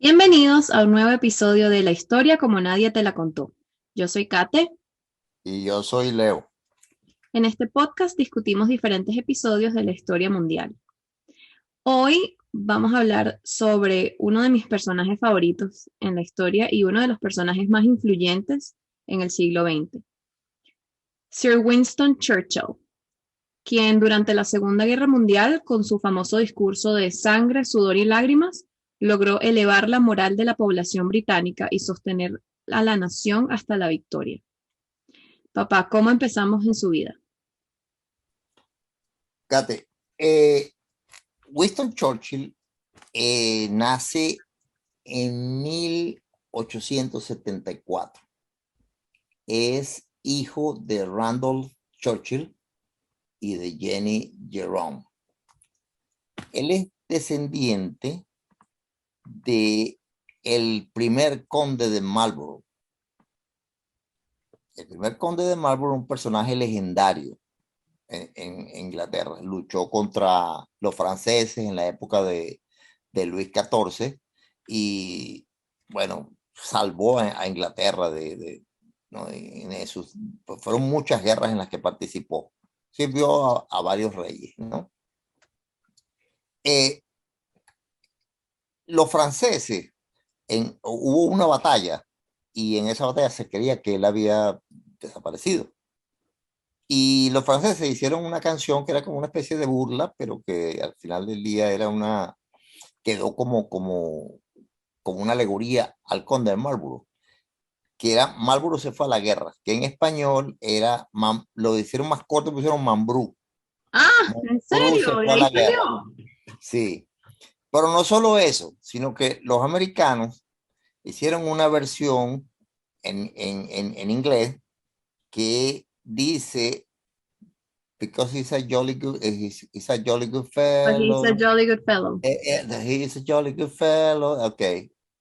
Bienvenidos a un nuevo episodio de La historia como nadie te la contó. Yo soy Kate. Y yo soy Leo. En este podcast discutimos diferentes episodios de la historia mundial. Hoy vamos a hablar sobre uno de mis personajes favoritos en la historia y uno de los personajes más influyentes en el siglo XX, Sir Winston Churchill, quien durante la Segunda Guerra Mundial, con su famoso discurso de sangre, sudor y lágrimas, logró elevar la moral de la población británica y sostener a la nación hasta la victoria. Papá, ¿cómo empezamos en su vida? Fíjate, Winston Churchill nace en 1874. Es hijo de Randolph Churchill y de Jenny Jerome. Él es descendiente de el primer conde de Marlborough. El primer conde de Marlborough, un personaje legendario en Inglaterra. Luchó contra los franceses en la época de Luis XIV y, bueno, salvó a Inglaterra ¿no? En esos, fueron muchas guerras en las que participó. Sirvió a varios reyes, ¿no? Eh, los franceses, hubo una batalla y en esa batalla se creía que él había desaparecido. Y los franceses hicieron una canción que era como una especie de burla, pero que al final del día quedó como una alegoría al conde de Marlborough, que era Marlborough se fue a la guerra, que en español lo hicieron más corto, pusieron Mambrú. Ah, ¿en Mambrú se serio? ¿De fue a ahí la guerra, salió? sí. Pero no solo eso, sino que los americanos hicieron una versión en inglés que dice because he's a jolly good, he's a jolly good But he's a fellow. jolly good fellow. He's a jolly good fellow. Ok.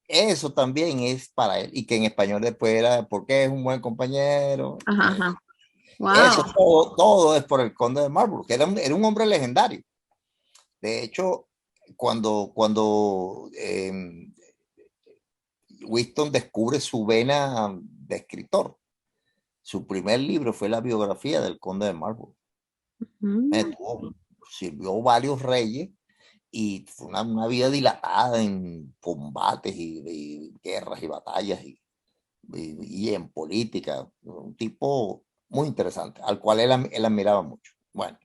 Eso también es para él. Y que en español después era porque es un buen compañero. Ajá, ajá. Eso Wow. todo es por el conde de Marlborough, que era un hombre legendario. De hecho, cuando Winston descubre su vena de escritor, su primer libro fue la biografía del conde de Marlborough. Mm. Sirvió varios reyes y fue una vida dilatada en combates y guerras y batallas y en política. Un tipo muy interesante, al cual él admiraba mucho. Bueno,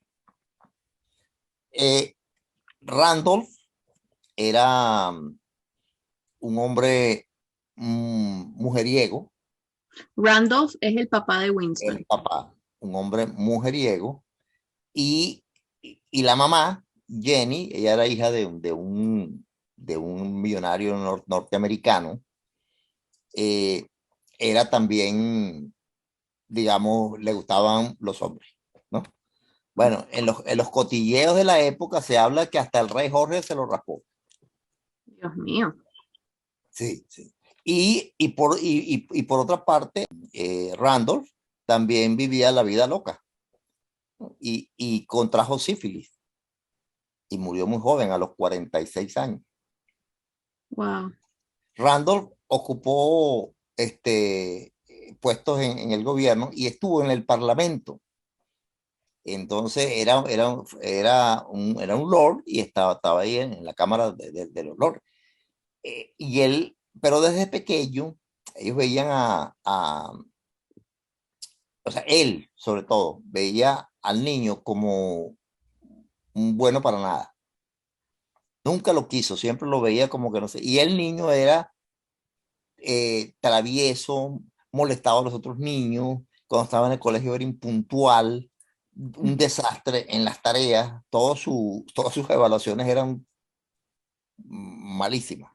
eh, Randolph era un hombre mujeriego, Randolph es el papá de el Winston. papá, un hombre mujeriego, y la mamá, Jenny, ella era hija de un millonario norteamericano. eh, Era también, digamos, le gustaban los hombres, ¿no? Bueno, en los cotilleos de la época se habla que hasta el rey Jorge se lo raspó. Dios mío. Sí, sí. Y por otra parte, Randolph también vivía la vida loca, ¿no? Y contrajo sífilis y murió muy joven, a los 46 años. Wow. Randolph ocupó puestos en el gobierno y estuvo en el parlamento. Entonces era un lord y estaba ahí en la Cámara de los Lords. Pero desde pequeño, ellos veían o sea, él sobre todo, veía al niño como un bueno para nada. Nunca lo quiso, siempre lo veía como que no sé. Y el niño era travieso, molestaba a los otros niños. Cuando estaba en el colegio era impuntual, un desastre en las tareas. Todas sus evaluaciones eran malísimas.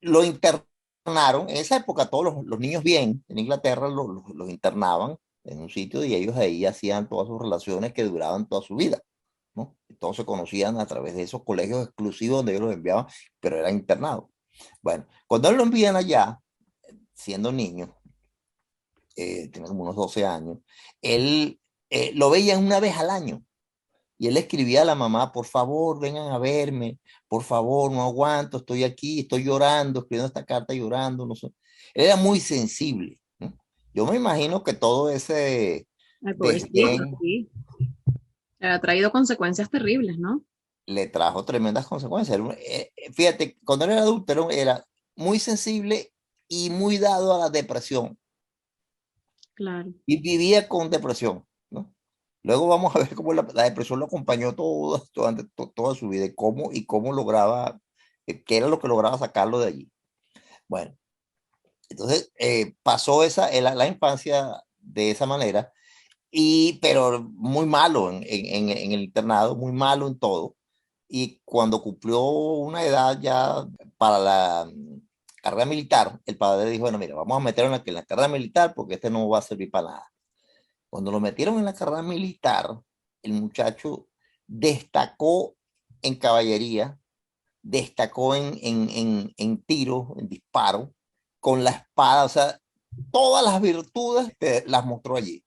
Lo internaron, en esa época todos los niños bien, en Inglaterra los internaban en un sitio y ellos ahí hacían todas sus relaciones que duraban toda su vida, ¿no? Todos se conocían a través de esos colegios exclusivos donde ellos los enviaban, pero eran internados. Bueno, cuando él lo envían allá, siendo niño, tenía como unos 12 años, él lo veían una vez al año Y él escribía a la mamá, por favor, vengan a verme, por favor, no aguanto, estoy aquí, estoy llorando, escribiendo esta carta llorando, no sé. Él era muy sensible, ¿no? Yo me imagino que todo ese Ay, pobrecito, desdén sí. Ha traído consecuencias terribles, ¿no? le trajo tremendas consecuencias. Fíjate, cuando él era adulto era muy sensible y muy dado a la depresión. Claro. Y vivía con depresión, ¿no? Luego vamos a ver cómo la depresión lo acompañó toda su vida y cómo lograba, qué era lo que lograba sacarlo de allí. Bueno, entonces pasó la infancia de esa manera, pero muy malo en el internado, muy malo en todo. Y cuando cumplió una edad ya para la carrera militar, el padre dijo, bueno, mira, vamos a meterlo en la carrera militar porque este no va a servir para nada. Cuando lo metieron en la carrera militar, el muchacho destacó en caballería, destacó en tiro, en disparo, con la espada, o sea, todas las virtudes las mostró allí.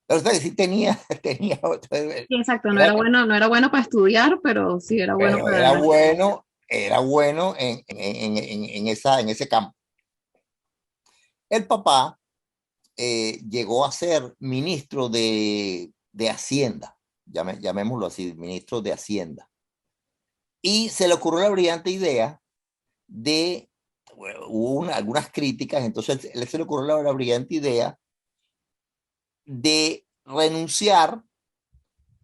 Pero usted sí tenía, Sí, exacto, era, no era bueno para estudiar, pero sí era bueno pero para... era bueno en ese campo. El papá llegó a ser ministro de Hacienda, llamémoslo así, ministro de Hacienda. Y se le ocurrió la brillante idea de, bueno, algunas críticas, entonces él se le ocurrió la brillante idea de renunciar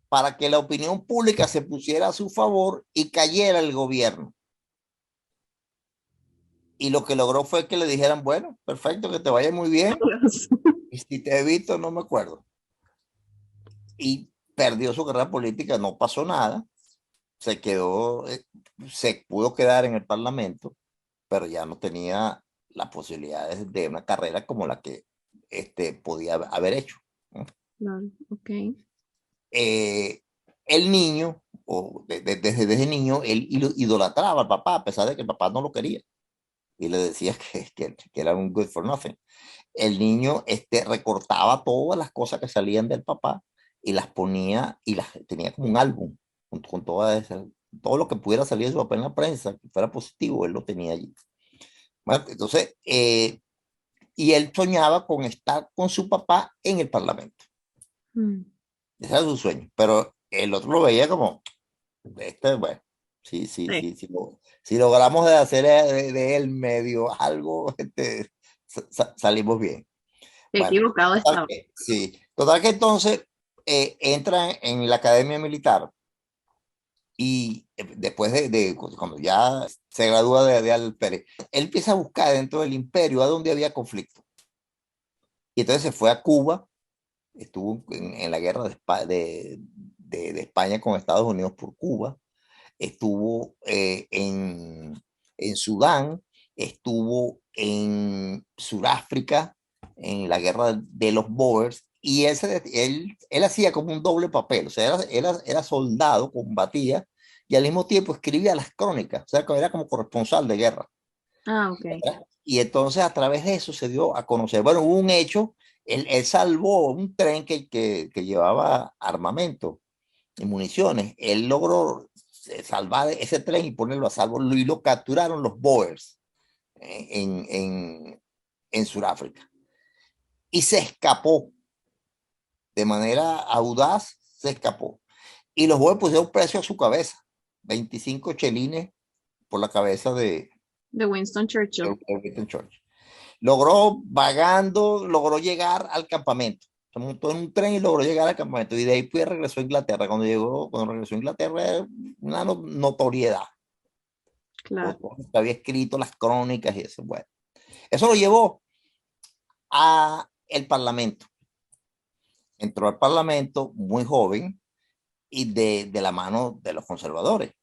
para que la opinión pública se pusiera a su favor y cayera el gobierno. Y lo que logró fue que le dijeran, bueno, perfecto, que te vaya muy bien. Y si te he visto, no me acuerdo. Y perdió su carrera política, no pasó nada. Se quedó, se pudo quedar en el Parlamento, pero ya no tenía las posibilidades de una carrera como la que podía haber hecho, ¿no? Claro, ok. Eh, el niño, desde niño, él idolatraba al papá, a pesar de que el papá no lo quería. Y le decía que era un good for nothing. El niño recortaba todas las cosas que salían del papá y las ponía y las tenía como un álbum con todas esas, todo lo que pudiera salir de su papá en la prensa, que fuera positivo, él lo tenía allí. Bueno, entonces, y él soñaba con estar con su papá en el Parlamento. Mm. Ese era su sueño, pero el otro lo veía como, bueno, Sí, si logramos de hacer de él medio algo, salimos bien. qué Bueno, equivocado total estaba. que, sí, total que entonces entra en la academia militar y después cuando ya se gradúa de alférez, él empieza a buscar dentro del imperio a donde había conflicto. Y entonces se fue a Cuba, estuvo en la guerra de España con Estados Unidos por Cuba, estuvo en Sudán, estuvo en Sudáfrica, en la guerra de los Boers, y él hacía como un doble papel, o sea, era soldado, combatía, y al mismo tiempo escribía las crónicas, o sea, que era como corresponsal de guerra. Ah, ok. Y entonces a través de eso se dio a conocer, bueno, hubo un hecho, él salvó un tren que llevaba armamento y municiones. Él logró salvar ese tren y ponerlo a salvo y lo capturaron los Boers en Sudáfrica. Y se escapó de manera audaz, se escapó. Y los Boers pusieron precio a su cabeza, 25 chelines por la cabeza De Winston Churchill. de Winston Churchill. Logró, vagando, logró llegar al campamento. Se montó en un tren y logró llegar al campamento. Y de ahí pues regresó a Inglaterra. Cuando regresó a Inglaterra, una notoriedad. Claro. Había escrito las crónicas y eso. Bueno, eso lo llevó a el Parlamento. Entró al Parlamento muy joven y de la mano de los conservadores.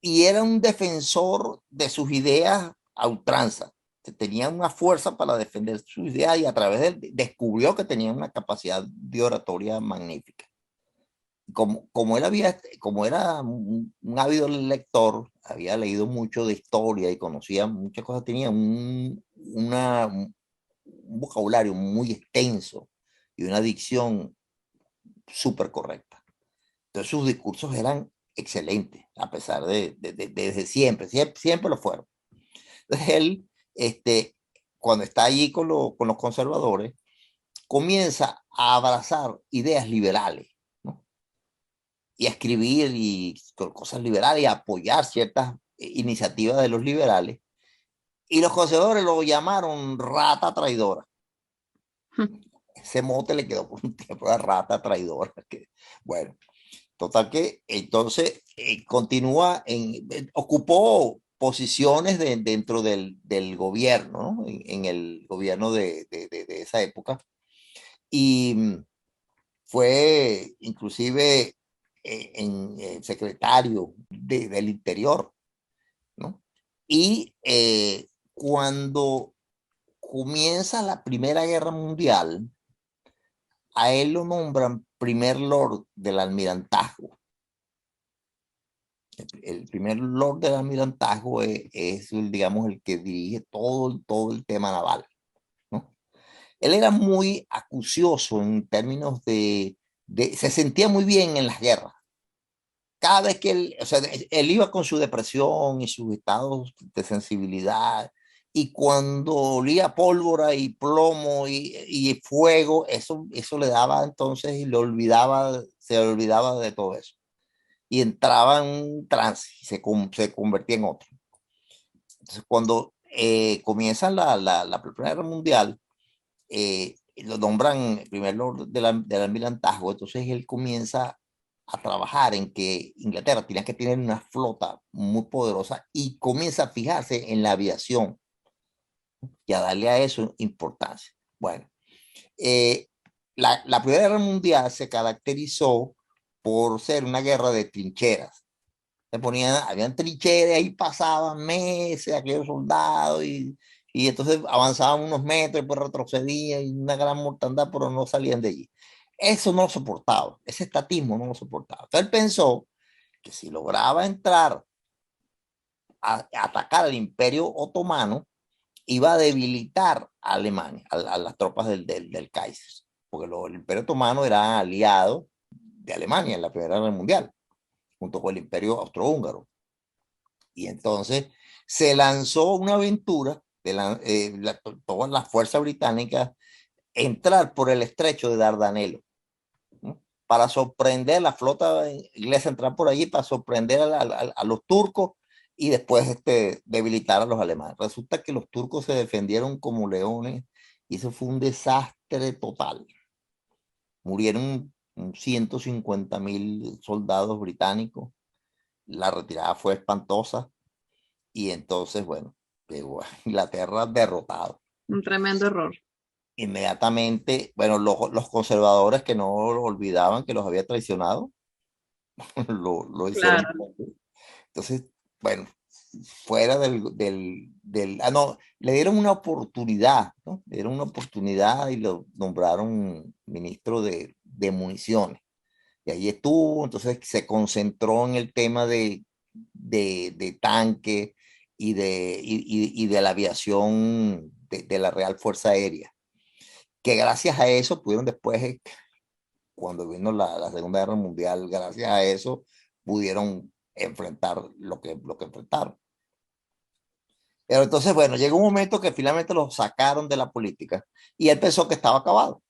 Y era un defensor de sus ideas a ultranza. Tenía una fuerza para defender sus ideas y a través de él descubrió que tenía una capacidad de oratoria magnífica. Como era un ávido lector, había leído mucho de historia y conocía muchas cosas, tenía un vocabulario muy extenso y una dicción súper correcta. Entonces sus discursos eran excelentes, a pesar desde siempre lo fueron. Entonces él, cuando está allí con los conservadores, comienza a abrazar ideas liberales, ¿no? Y a escribir cosas liberales y a apoyar ciertas iniciativas de los liberales. Y los conservadores lo llamaron rata traidora. Ese mote le quedó por un tiempo, la rata traidora. Bueno, total que entonces continúa ocupó posiciones dentro del gobierno, ¿no? En el gobierno de esa época. Y fue inclusive secretario del Interior, ¿no? Y cuando comienza la Primera Guerra Mundial, a él lo nombran primer lord del almirantazgo. El primer lord del almirantazgo digamos, el que dirige todo el tema naval, ¿no? Él era muy acucioso en términos se sentía muy bien en las guerras. Cada vez que él, o sea, él iba con su depresión y sus estados de sensibilidad, y cuando olía pólvora y plomo y fuego, eso le daba entonces y se olvidaba de todo eso. Y entraba en un trance y se convertía en otro. Entonces, cuando comienza la Primera Guerra Mundial, lo nombran primer lord del almirantazgo. Entonces él comienza a trabajar en que Inglaterra tenía que tener una flota muy poderosa y comienza a fijarse en la aviación y a darle a eso importancia. Bueno, la Primera Guerra Mundial se caracterizó por ser una guerra de trincheras. Habían trincheras y pasaban meses aquellos soldados y entonces avanzaban unos metros y pues retrocedían y una gran mortandad, pero no salían de allí. Eso no lo soportaba, ese estatismo no lo soportaba. Entonces él pensó que si lograba entrar a atacar al Imperio Otomano, iba a debilitar a Alemania, a las tropas del Kaiser, porque el Imperio Otomano era aliado de Alemania en la Primera Guerra Mundial, junto con el Imperio Austrohúngaro. Y entonces se lanzó una aventura todas las fuerzas británicas entrar por el estrecho de Dardanelo, ¿no? Para sorprender la flota inglesa, entrar por allí para sorprender a los turcos y después debilitar a los alemanes. Resulta que los turcos se defendieron como leones y eso fue un desastre total. Murieron 150.000 soldados británicos, la retirada fue espantosa y entonces, bueno, llegó a Inglaterra derrotado. Un tremendo error. Inmediatamente, bueno, los conservadores que no olvidaban que los había traicionado, lo hicieron. Claro. Entonces, bueno, fuera no, le dieron una oportunidad, ¿no? Le dieron una oportunidad y lo nombraron ministro de municiones. Y ahí estuvo, entonces se concentró en el tema de tanque y de la aviación de la Real Fuerza Aérea, que gracias a eso pudieron después, cuando vino la Segunda Guerra Mundial, gracias a eso pudieron enfrentar lo que enfrentaron. Pero entonces, bueno, llegó un momento que finalmente lo sacaron de la política y él pensó que estaba acabado.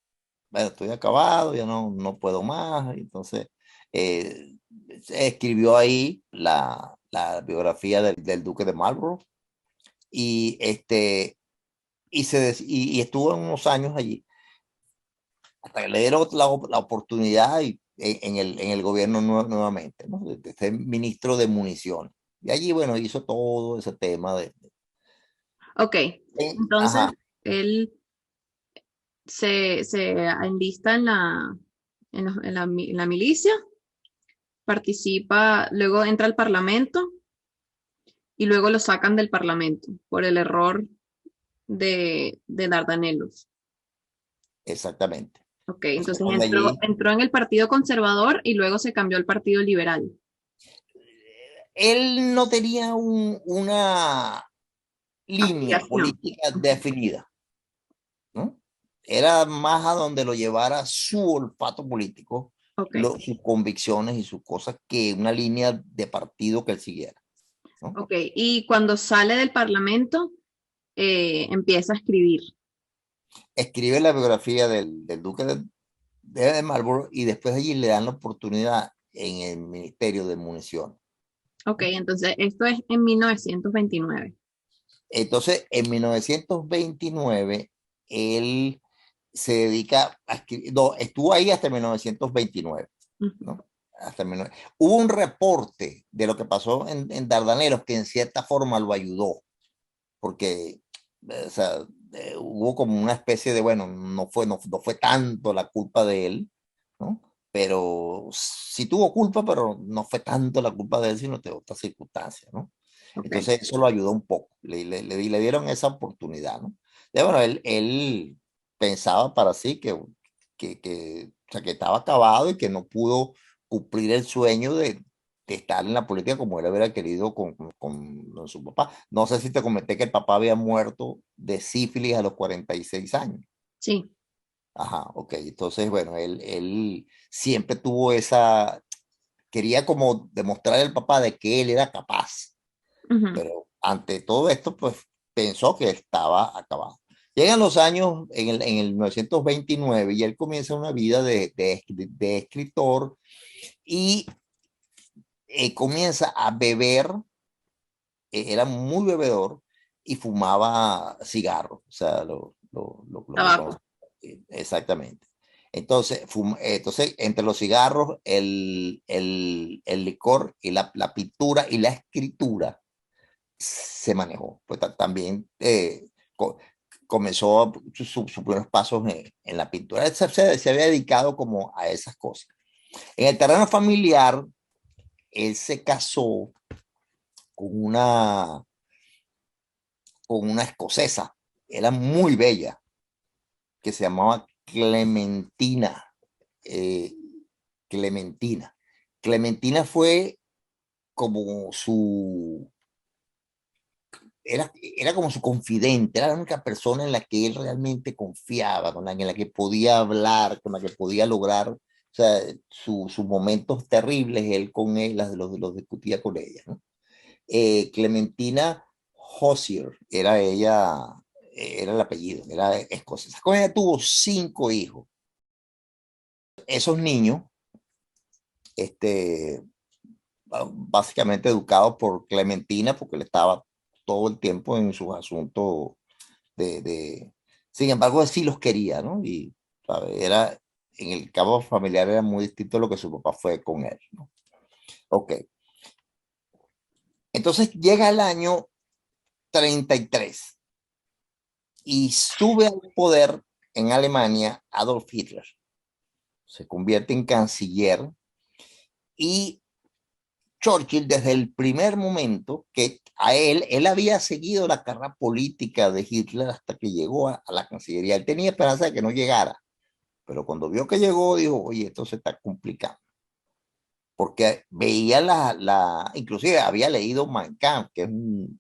Bueno, estoy acabado, ya no puedo más. Entonces, eh, escribió ahí la biografía del Duque de Marlborough y, y estuvo unos años allí hasta que le dieron la oportunidad en el gobierno nuevamente, ¿no? De ser ministro de municiones. Y allí, bueno, hizo todo ese tema Ok, entonces ajá, él se enlista en la milicia, participa, luego entra al Parlamento y luego lo sacan del Parlamento por el error de Dardanelos. exactamente. Ok, Lo entonces sacaron de allí. entró en el Partido Conservador y luego se cambió al Partido Liberal. Él no tenía una línea Afiliación. política definida, ¿no? Era más a donde lo llevara su olfato político, Ok, sus convicciones y sus cosas que una línea de partido que él siguiera, ¿no? ok. Y cuando sale del Parlamento, empieza a escribir. Escribe la biografía del duque de Marlborough y después allí le dan la oportunidad en el Ministerio de Municiones. Ok, entonces esto es en 1929. Entonces, en 1929, él se dedica a escribir, no, estuvo ahí hasta 1929, Ujú. ¿no? Hubo un reporte de lo que pasó en Dardanelos que en cierta forma lo ayudó, porque o sea, hubo como una especie de, bueno, no fue tanto la culpa de él, ¿no? Pero sí tuvo culpa, pero no fue tanto la culpa de él, sino de otras circunstancias, ¿no? Ok. Entonces eso lo ayudó un poco, le dieron esa oportunidad, ¿no? Y bueno, él pensaba para sí o sea, que estaba acabado y que no pudo cumplir el sueño de estar en la política como él hubiera querido con su papá. No sé si te comenté que el papá había muerto de sífilis a los 46 años. Sí. Ajá, ok. Entonces, bueno, él siempre tuvo esa, quería como demostrar al papá de que él era capaz, Ujú. pero ante todo esto, pues pensó que estaba acabado. Llegan los años en el 1929 y él comienza una vida de escritor y comienza a beber, era muy bebedor y fumaba cigarros, o sea, lo que Tabaco. conoce. Exactamente. Entonces, entonces, entre los cigarros, el licor y la pintura y la escritura, se manejó. Pues también co comenzó sus primeros pasos en la pintura. Él se había dedicado como a esas cosas. En el terreno familiar, él se casó con con una escocesa. Era muy bella, que se llamaba Clementina. Eh, Clementina. Clementina fue como era como su confidente, era la única persona en la que él realmente confiaba, en la que podía hablar, con la que podía lograr, o sea, sus momentos terribles, él con él los discutía con ella, ¿no? Clementina Hozier, era ella, era el apellido, era escocesa. Con ella tuvo 5 hijos. Esos niños, este, básicamente educados por Clementina, porque él estaba todo el tiempo en sus asuntos de... Sin embargo, él sí los quería, ¿no? Y, ¿sabe? Era, en el campo familiar era muy distinto a lo que su papá fue con él, ¿no? Ok. Entonces llega el año 33 y sube al poder en Alemania Adolf Hitler. Se convierte en canciller y Churchill desde el primer momento que él había seguido la carrera política de Hitler hasta que llegó a la Cancillería. Él tenía esperanza de que no llegara, pero cuando vio que llegó, dijo, oye, esto se está complicando. Porque veía inclusive había leído Mein Kampf, que es Mi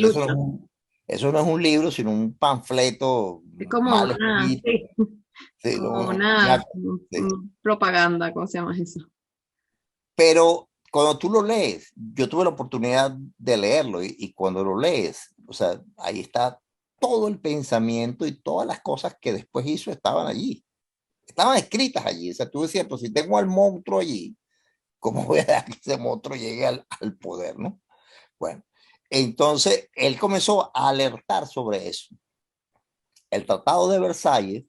eso no lucha. eso no es un libro, sino un panfleto Es como mal una, escrito. sí, Sí, como una sí. propaganda, ¿cómo se llama eso? Pero cuando tú lo lees, yo tuve la oportunidad de leerlo y cuando lo lees, o sea, ahí está todo el pensamiento y todas las cosas que después hizo estaban allí, estaban escritas allí. O sea, tú decías, pues si tengo al monstruo allí, ¿cómo voy a dejar que ese monstruo llegue al poder, no? Bueno, entonces él comenzó a alertar sobre eso. El Tratado de Versalles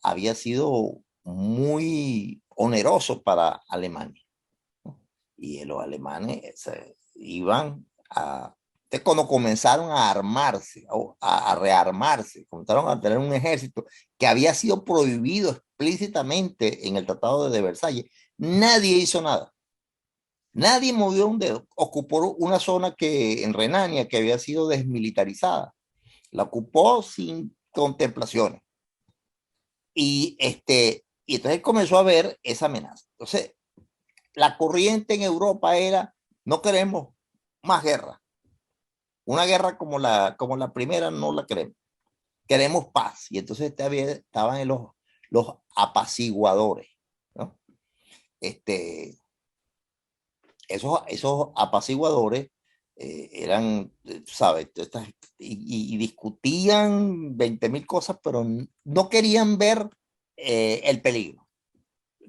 había sido muy oneroso para Alemania, ¿no? Y los alemanes iban a... Cuando comenzaron a armarse, a rearmarse, comenzaron a tener un ejército que había sido prohibido explícitamente en el Tratado de Versalles, nadie hizo nada. Nadie movió un dedo. Ocupó una zona que en Renania que había sido desmilitarizada. La ocupó sin contemplaciones. Y entonces comenzó a ver esa amenaza. Entonces, la corriente en Europa era, no queremos más guerra. Una guerra como la primera no la queremos. Queremos paz. Y entonces estaban en los apaciguadores, ¿no? este, esos apaciguadores eran, ¿sabes? Y discutían 20.000 cosas, pero no querían ver el peligro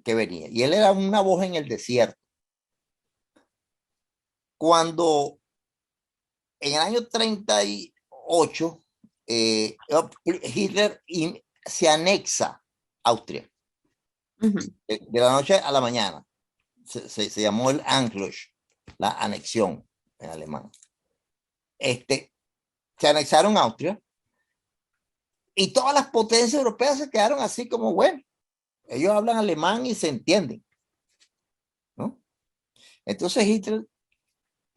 que venía. Y él era una voz en el desierto. Cuando en el año 38, Hitler se anexa Austria. De la noche a la mañana. Se llamó el Anschluss, la anexión en alemán. Se anexaron Austria y todas las potencias europeas se quedaron así como, bueno, ellos hablan alemán y se entienden, ¿no? Entonces Hitler,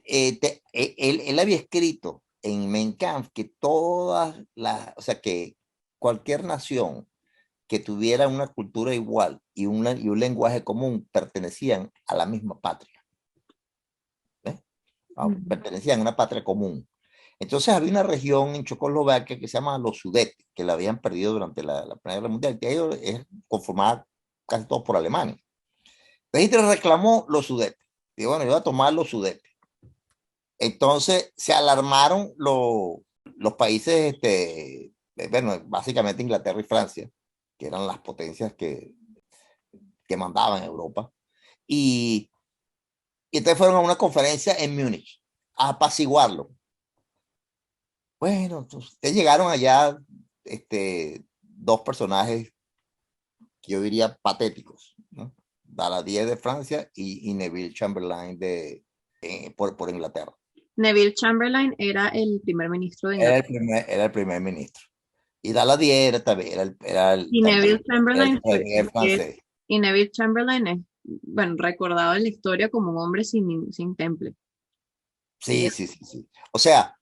él había escrito en Mein Kampf que o sea, que cualquier nación que tuviera una cultura igual y un lenguaje común pertenecían a la misma patria. Pertenecían a una patria común. Entonces había una región en Checoslovaquia que se llama los Sudetes, que la habían perdido durante la Primera Guerra Mundial, que ellos es conformada casi todo por Alemania. Entonces Hitler reclamó los Sudetes. Y bueno, yo voy a tomar los Sudetes. Entonces se alarmaron los países, bueno, básicamente Inglaterra y Francia, que eran las potencias que mandaban en Europa. Y entonces fueron a una conferencia en Múnich a apaciguarlo. Bueno, entonces llegaron allá dos personajes que yo diría patéticos, ¿no? Daladier de Francia y Neville Chamberlain por Inglaterra. Neville Chamberlain era el primer ministro de Inglaterra. Era el primer ministro. Y Daladier también Y Neville Chamberlain el francés. y Neville Chamberlain es, bueno, recordado en la historia como un hombre sin temple. Sí, sí, sí, sí. O sea,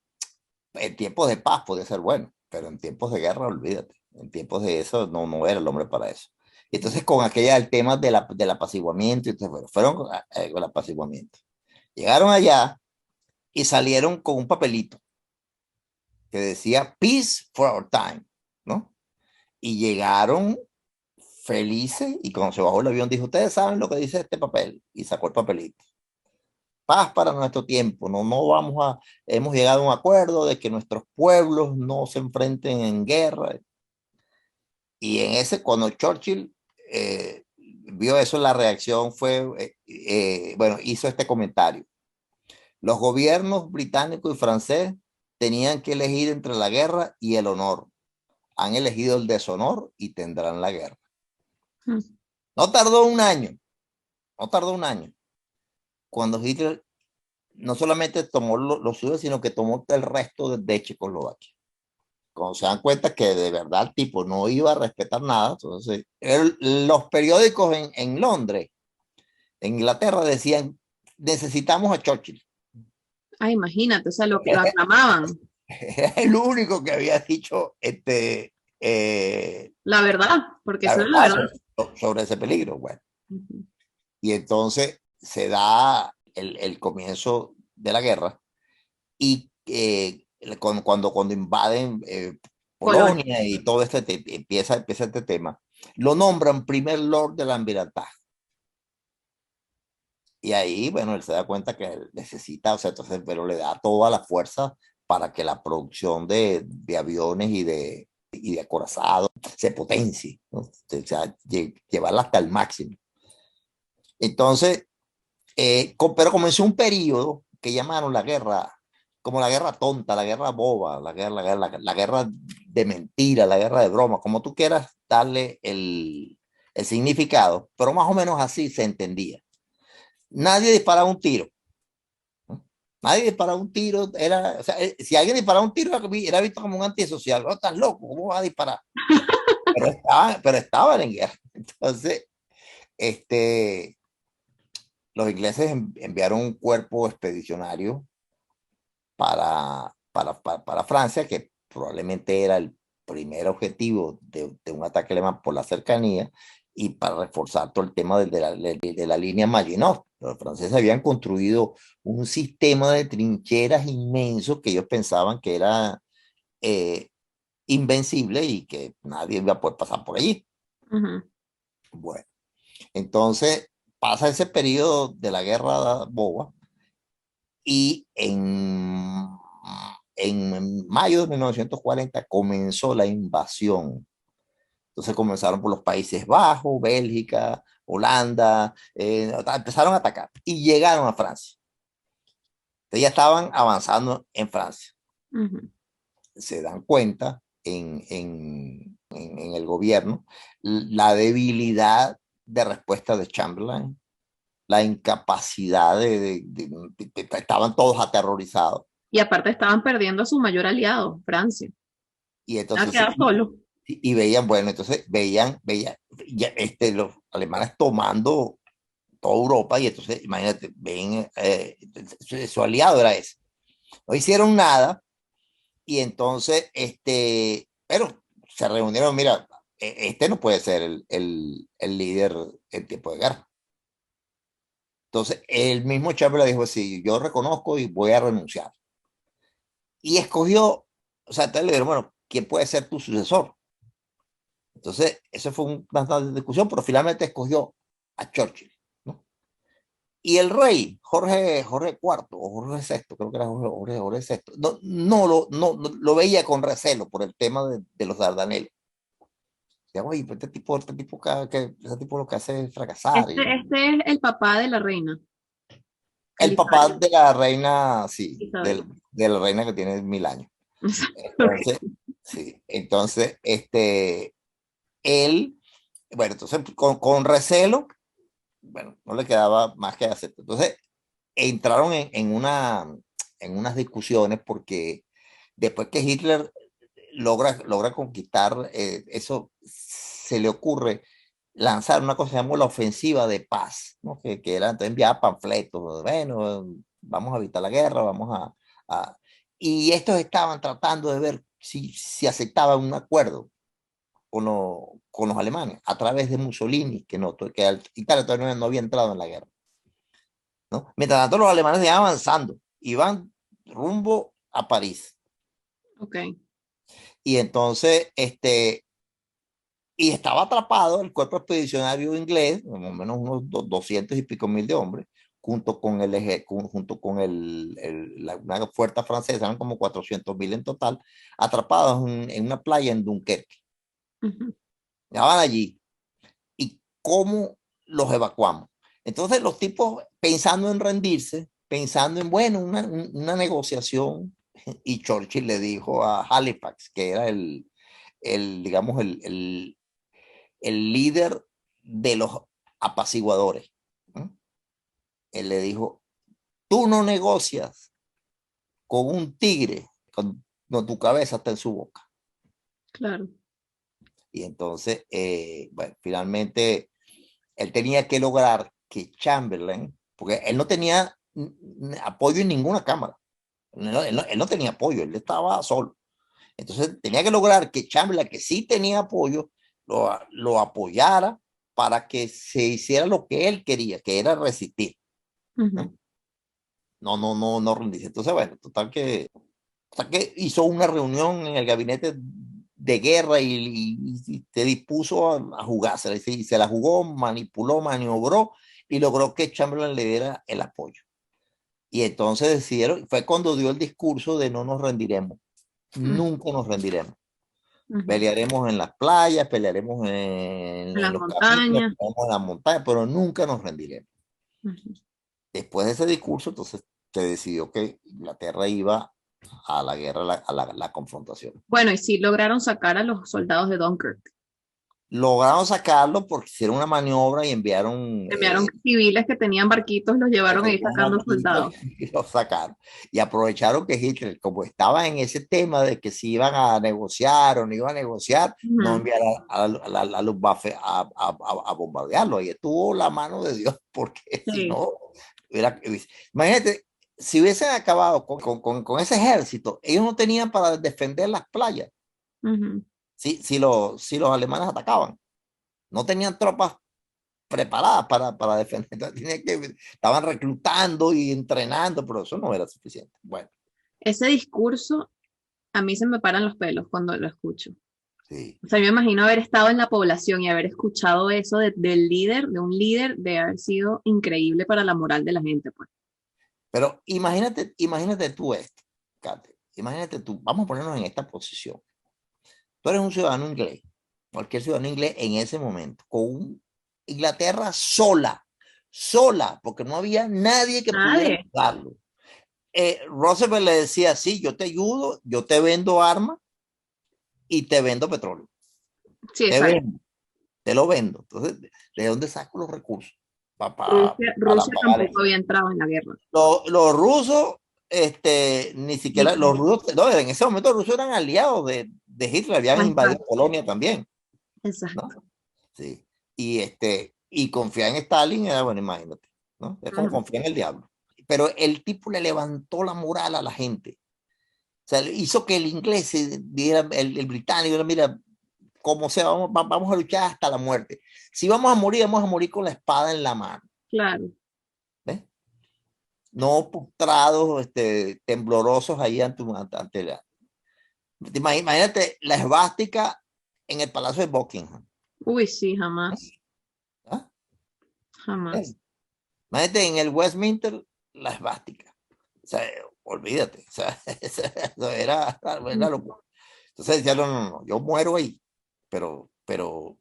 en tiempos de paz puede ser bueno, pero en tiempos de guerra, olvídate. En tiempos de eso, no era el hombre para eso. Entonces, con el tema del apaciguamiento, entonces, fueron con el apaciguamiento. Llegaron allá y salieron con un papelito que decía Peace for our time, ¿no? Y llegaron felices y cuando se bajó el avión dijo, ustedes saben lo que dice este papel, y sacó el papelito. Paz para nuestro tiempo, hemos llegado a un acuerdo de que nuestros pueblos no se enfrenten en guerra. Y cuando Churchill vio eso, la reacción fue, bueno, hizo este comentario. Los gobiernos británico y francés tenían que elegir entre la guerra y el honor. Han elegido el deshonor y tendrán la guerra. No tardó un año, cuando Hitler no solamente tomó los suyos, sino que tomó el resto de Checoslovaquia. Cuando se dan cuenta que de verdad el tipo no iba a respetar nada, entonces los periódicos en Londres, en Inglaterra, decían, necesitamos a Churchill. Ah, imagínate, o sea, lo que lo aclamaban. Era el único que había dicho la verdad, porque la eso es la verdad verdad. sobre ese peligro. Bueno. Y entonces se da el comienzo de la guerra y cuando invaden Polonia y todo empieza este tema, lo nombran primer Lord del Almirantazgo. Y ahí, bueno, él se da cuenta que necesita, o sea, entonces, pero le da toda la fuerza para que la producción de aviones y de acorazados se potencie, ¿no? O sea, llevarla hasta el máximo. Entonces, pero comenzó un periodo que llamaron la guerra, como la guerra tonta, la guerra boba, la guerra de mentira, la guerra de broma, como tú quieras darle el significado, pero más o menos así se entendía. Nadie disparaba un tiro. ¿No? Nadie disparaba un tiro. O sea, si alguien disparaba un tiro era visto como un antisocial. No, estás loco, ¿cómo vas a disparar? Pero estaban en guerra. Entonces, los ingleses enviaron un cuerpo expedicionario para Francia, que probablemente era el primer objetivo de un ataque alemán por la cercanía y para reforzar todo el tema de la línea Maginot. Los franceses habían construido un sistema de trincheras inmenso que ellos pensaban que era invencible y que nadie iba a poder pasar por allí. Bueno, entonces pasa ese periodo de la guerra boba y en mayo de 1940 comenzó la invasión. Entonces comenzaron por los Países Bajos, Bélgica, Holanda, empezaron a atacar y llegaron a Francia. Entonces ya estaban avanzando en Francia. Ujú. Se dan cuenta en el gobierno la debilidad de respuesta de Chamberlain, la incapacidad estaban todos aterrorizados. Y aparte estaban perdiendo a su mayor aliado, Francia. Y Ah, entonces queda solo. y veían, bueno, entonces veían ya, los alemanes tomando toda Europa y entonces, imagínate, ven, su aliado era ese. No hicieron nada y entonces, pero se reunieron, mira, este no puede ser el líder en tiempo de guerra. Entonces, el mismo Chamberlain dijo, sí, yo reconozco y voy a renunciar. Y escogió, o sea, entonces le dijeron, bueno, ¿quién puede ser tu sucesor? Entonces, eso fue una discusión, pero finalmente escogió a Churchill, ¿no? Y el rey, Jorge IV o Jorge VI, creo que era Jorge VI, no lo veía con recelo por el tema de los Dardanelos. Decía, oye, pues ese tipo lo que hace es fracasar. Este es el papá de la reina, El papá Elizabeth. de la reina, sí, Isabel. de la reina que tiene 1000 años. Ok. Entonces, sí, entonces, él, bueno, entonces con recelo, bueno, no le quedaba más que hacer. Entonces, entraron en unas discusiones porque después que Hitler logra conquistar eso, se le ocurre lanzar una cosa que se llama la ofensiva de paz, ¿no? Que era entonces enviar panfletos, bueno, vamos a evitar la guerra, a... Y estos estaban tratando de ver si aceptaban un acuerdo con los alemanes a través de Mussolini, que Italia todavía no había entrado en la guerra, ¿no? Mientras tanto, los alemanes iban avanzando, iban rumbo a París. Ok. Y entonces, y estaba atrapado el cuerpo expedicionario inglés, más o menos unos 200 y pico mil de hombres, junto con una fuerza francesa, eran como 400.000 en total, atrapados en una playa en Dunkerque. Ujú. Ya van allí. ¿Y cómo los evacuamos? Entonces los tipos pensando en rendirse, pensando en, bueno, una negociación, y Churchill le dijo a Halifax, que era digamos, el líder de los apaciguadores, ¿no? Él le dijo, tú no negocias con un tigre cuando tu cabeza está en su boca. Claro. Y entonces, bueno, finalmente él tenía que lograr que Chamberlain, porque él no tenía apoyo en ninguna cámara, él no tenía apoyo, él estaba solo. Entonces tenía que lograr que Chamberlain, que sí tenía apoyo, lo apoyara para que se hiciera lo que él quería, que era resistir, Ujú. ¿no? No rendirse. Entonces, bueno, total que hizo una reunión en el gabinete de guerra y se dispuso a jugársela. Y se la jugó, manipuló, maniobró y logró que Chamberlain le diera el apoyo. Y entonces decidieron, fue cuando dio el discurso de no nos rendiremos, Ujú. nunca nos rendiremos. Ujú. Pelearemos en las playas, pelearemos En en las los caminos, montañas. pelearemos en las montañas, pero nunca nos rendiremos. Ujú. Después de ese discurso, entonces se decidió que Inglaterra iba a la guerra, a la confrontación. Bueno, y sí lograron sacar a los soldados de Dunkirk. Lograron sacarlo porque hicieron una maniobra y enviaron Enviaron civiles que tenían barquitos, los llevaron ahí un sacando barquito soldados. y lo sacaron. Y aprovecharon que Hitler, como estaba en ese tema de que si iban a negociar o no iban a negociar, no Ujú. enviaron a Luftwaffe a bombardearlo. Y estuvo la mano de Dios, porque si Sí. no, imagínate, si hubiesen acabado con ese ejército, ellos no tenían para defender las playas, Ujú. si los alemanes atacaban. No tenían tropas preparadas para defender. Estaban reclutando y entrenando, pero eso no era suficiente. Bueno, Ese discurso, a mí se me paran los pelos cuando lo escucho. sí. O sea, yo me imagino haber estado en la población y haber escuchado eso del líder, de un líder, de haber sido increíble para la moral de la gente, pues. Pero imagínate tú esto, Kate. Imagínate tú, vamos a ponernos en esta posición. Tú eres un ciudadano inglés, cualquier ciudadano inglés en ese momento, con Inglaterra sola, sola, porque no había nadie que pudiera Nadie. ayudarlo. Roosevelt le decía, sí, yo te ayudo, yo te vendo armas y te vendo petróleo. Sí, Te exacto. vendo, te lo vendo. Entonces, ¿de dónde saco los recursos? Para Rusia pagar tampoco eso. había entrado en la guerra. Los rusos, ni siquiera, Ni- los rusos, no, en ese momento los rusos eran aliados de Hitler, habían invadido Exacto, Polonia también, ¿no? exacto. Sí. Y confiar en Stalin era, bueno, imagínate, ¿no? Es como Ujú. confiar en el diablo. Pero el tipo le levantó la moral a la gente. O sea, hizo que el inglés diera, el británico, dijera, mira, como sea, vamos a luchar hasta la muerte. Si vamos a morir con la espada en la mano. Claro. ¿Ves? No postrados, temblorosos ahí ante la. Imagínate la esvástica en el Palacio de Buckingham. Uy, sí, jamás, ¿Ah? jamás. Imagínate en el Westminster la esvástica. O sea, olvídate. O sea, eso era locura. Entonces decía, no, no, no, yo muero ahí. Pero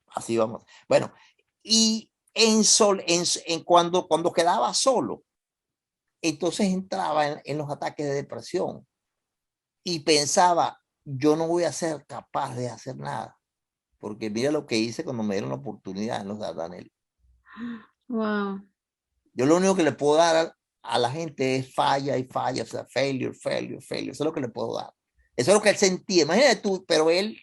así vamos. Bueno, y cuando quedaba solo, entonces entraba en los ataques de depresión y pensaba, yo no voy a ser capaz de hacer nada, porque mira lo que hice cuando me dieron la oportunidad en los Dardanelles. Wow. Yo lo único que le puedo dar a la gente es falla y falla, o sea, failure, failure, failure. Eso es lo que le puedo dar. Eso es lo que él sentía. Imagínate tú, pero él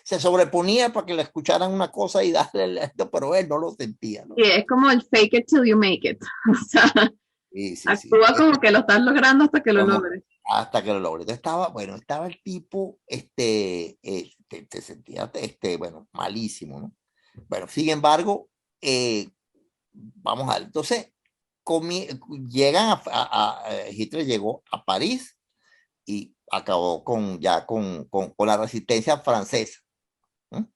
se sobreponía para que le escucharan una cosa y darle esto, pero él no lo sentía, ¿no? Sí, es como el fake it till you make it. O sea, Sí, sí, sí. actúa como que lo estás logrando hasta que lo Como logres. hasta que lo logré. Entonces bueno, estaba el tipo, te sentía, bueno, malísimo, ¿no? Bueno, sin embargo, vamos a ver, entonces, llegan Hitler llegó a París y acabó ya con la resistencia francesa, ¿no?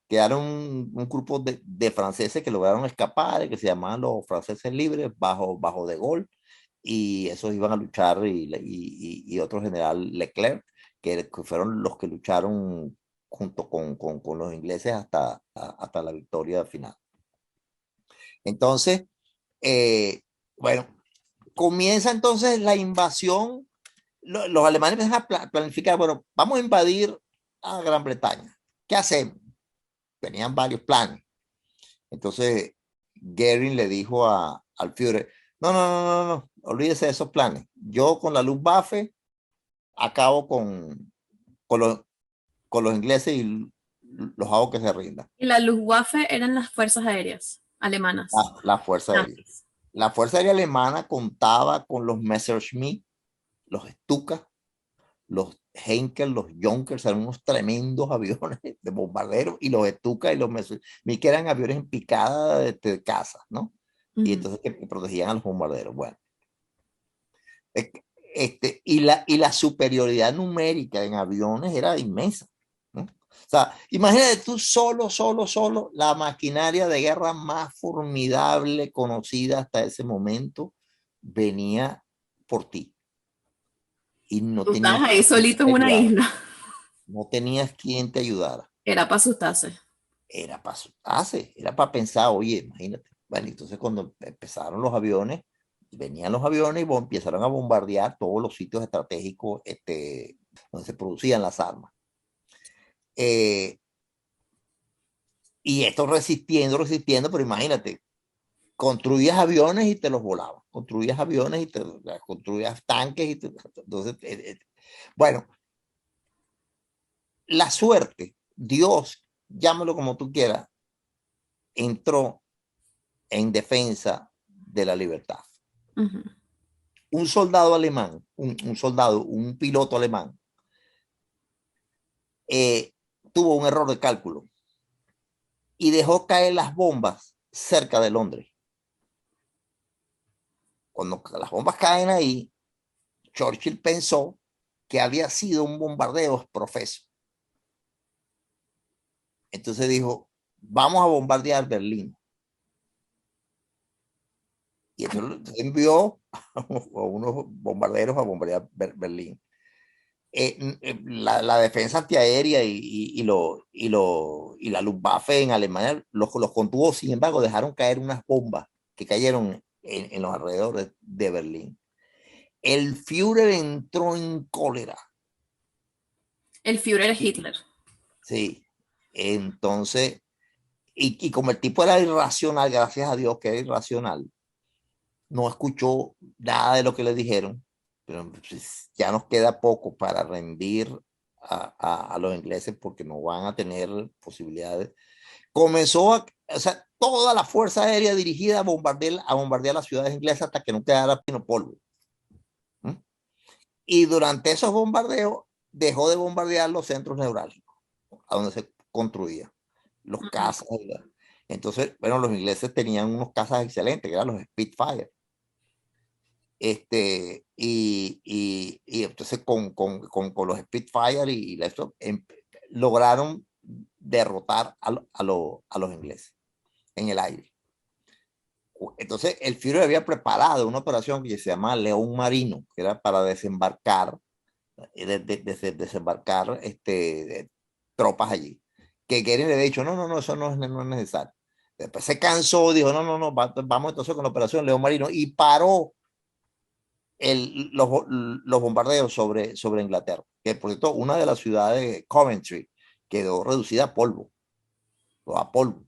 Quedaron un grupo de franceses que lograron escapar, que se llamaban los franceses libres, bajo De Gaulle, y esos iban a luchar, y otro general Leclerc, que fueron los que lucharon junto con los ingleses hasta la victoria final. Entonces, bueno, comienza entonces la invasión. Los alemanes empiezan a planificar, bueno, vamos a invadir a Gran Bretaña. ¿Qué hacemos? Tenían varios planes. Entonces, Goering le dijo al Führer, no, no, no, no, no, olvídese de esos planes. Yo con la Luftwaffe acabo con los ingleses y los hago que se rindan. Y la Luftwaffe eran las fuerzas aéreas alemanas. La Fuerza Aérea. Nazis. La Fuerza Aérea Alemana contaba con los Messerschmitt, los Stuka, los Heinkel, los Junkers, eran unos tremendos aviones de bombarderos, y los Stuka y los Messerschmitt, que eran aviones en picada de casa, ¿no? Y Ujú. entonces que protegían a los bombarderos. Bueno, y la superioridad numérica en aviones era inmensa, ¿no? O sea, imagínate tú solo, la maquinaria de guerra más formidable conocida hasta ese momento venía por ti y no Tú estás tenías ahí quien solito en te una ayudara. isla. No tenías quien te ayudara. Era para asustarse. Era para asustarse, era para pensar, oye, imagínate. Bueno, entonces cuando empezaron los aviones, venían los aviones y empezaron a bombardear todos los sitios estratégicos, donde se producían las armas. Eh, y esto resistiendo, pero imagínate, construías aviones y te los volaban, construías aviones y construías tanques entonces, bueno, la suerte, Dios, llámalo como tú quieras, entró en defensa de la libertad. Ujú. Un soldado alemán, un piloto alemán, eh, tuvo un error de cálculo y dejó caer las bombas cerca de Londres. Cuando las bombas caen ahí, Churchill pensó que había sido un bombardeo profeso. Entonces dijo, vamos a bombardear Berlín. Y entonces envió a unos bombarderos a bombardear Berlín. La defensa antiaérea y la Luftwaffe en Alemania los contuvo, sin embargo, dejaron caer unas bombas que cayeron en los alrededores de Berlín. El Führer entró en cólera. El Führer es Hitler. Sí, entonces, y como el tipo era irracional, gracias a Dios que era irracional, no escuchó nada de lo que le dijeron, pero pues, ya nos queda poco para rendir a los ingleses porque no van a tener posibilidades. Comenzó o sea, toda la fuerza aérea dirigida a bombardear las ciudades inglesas hasta que no quedara pino polvo. ¿Mm? Y durante esos bombardeos dejó de bombardear los centros neurálgicos, a donde se construía, los cazas. Entonces, bueno, los ingleses tenían unos cazas excelentes, que eran los Spitfire. Y entonces con los Spitfire lograron derrotar a los ingleses en el aire. Entonces el Führer había preparado una operación que se llama León Marino, que era para desembarcar, desembarcar tropas allí. Que Goering le había dicho, no, no, no, eso no es necesario. Después se cansó, dijo, no, no, no, vamos entonces con la operación León Marino y paró los bombardeos sobre Inglaterra, que por cierto, una de las ciudades, Coventry, quedó reducida a polvo, uno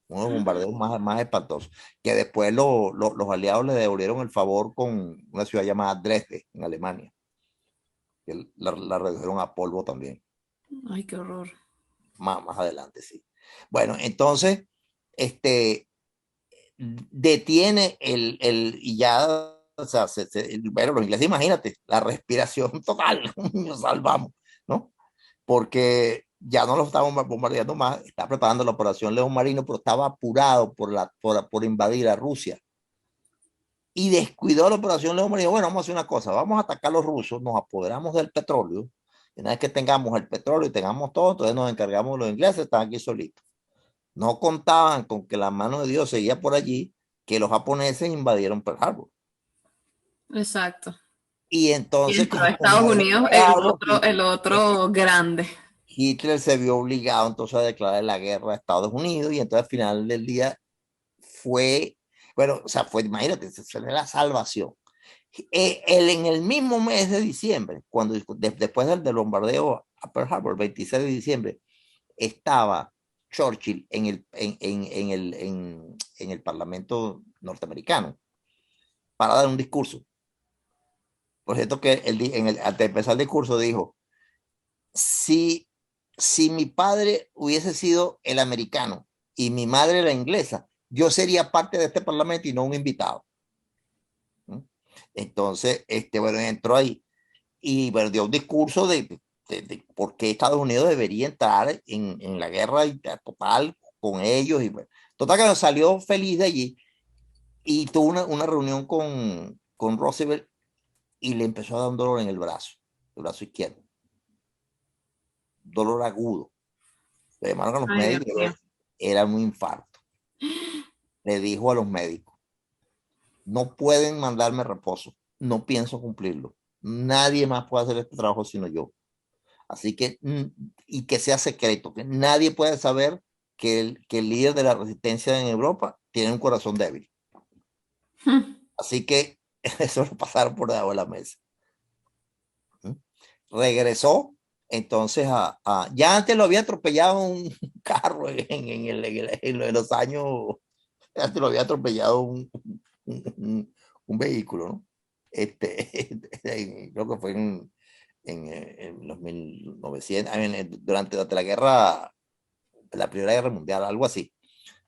de los bombardeos más espantosos, que después los aliados le devolvieron el favor con una ciudad llamada Dresde, en Alemania, que la redujeron a polvo también. Ay, qué horror. Más adelante, sí. Bueno, entonces, detiene y ya, o sea, bueno, los ingleses, imagínate, la respiración total, nos salvamos, ¿no? Porque ya no lo estaban bombardeando más, está preparando la operación León Marino, pero estaba apurado por invadir a Rusia. Y descuidó la operación León Marino. Bueno, vamos a hacer una cosa, vamos a atacar a los rusos, nos apoderamos del petróleo, y una vez que tengamos el petróleo y tengamos todo, entonces nos encargamos, los ingleses están aquí solitos. No contaban con que la mano de Dios seguía por allí, que los japoneses invadieron Pearl Harbor. Exacto. Y Y entonces, entró a como Estados Unidos el otro grande. Hitler se vio obligado entonces a declarar la guerra a Estados Unidos y entonces al final del día fue, bueno, o sea, fue, imagínate, se fue la salvación. En el mismo mes de diciembre, después del bombardeo a Pearl Harbor, 26 de diciembre, estaba Churchill en el Parlamento norteamericano para dar un discurso. Por cierto, que antes de empezar el discurso dijo, si, si mi padre hubiese sido el americano y mi madre la inglesa, yo sería parte de este parlamento y no un invitado. Entonces, bueno, entró ahí y bueno, dio un discurso de por qué Estados Unidos debería entrar en la guerra total con ellos. Y bueno, total que nos salió feliz de allí y tuvo una reunión con Roosevelt y le empezó a dar un dolor en el brazo izquierdo. Dolor agudo. Le llamaron a los Ay, Dios médicos, mío. era un infarto. Le dijo a los médicos, no pueden mandarme reposo, no pienso cumplirlo. Nadie más puede hacer este trabajo sino yo. Así que, y que sea secreto, que nadie puede saber que el líder de la resistencia en Europa tiene un corazón débil. Así que eso lo pasaron por debajo de la mesa. Regresó entonces ya antes lo había atropellado un carro en los años, antes lo había atropellado un vehículo, ¿no? Creo que fue en los 1900, durante la guerra, la Primera Guerra Mundial, algo así.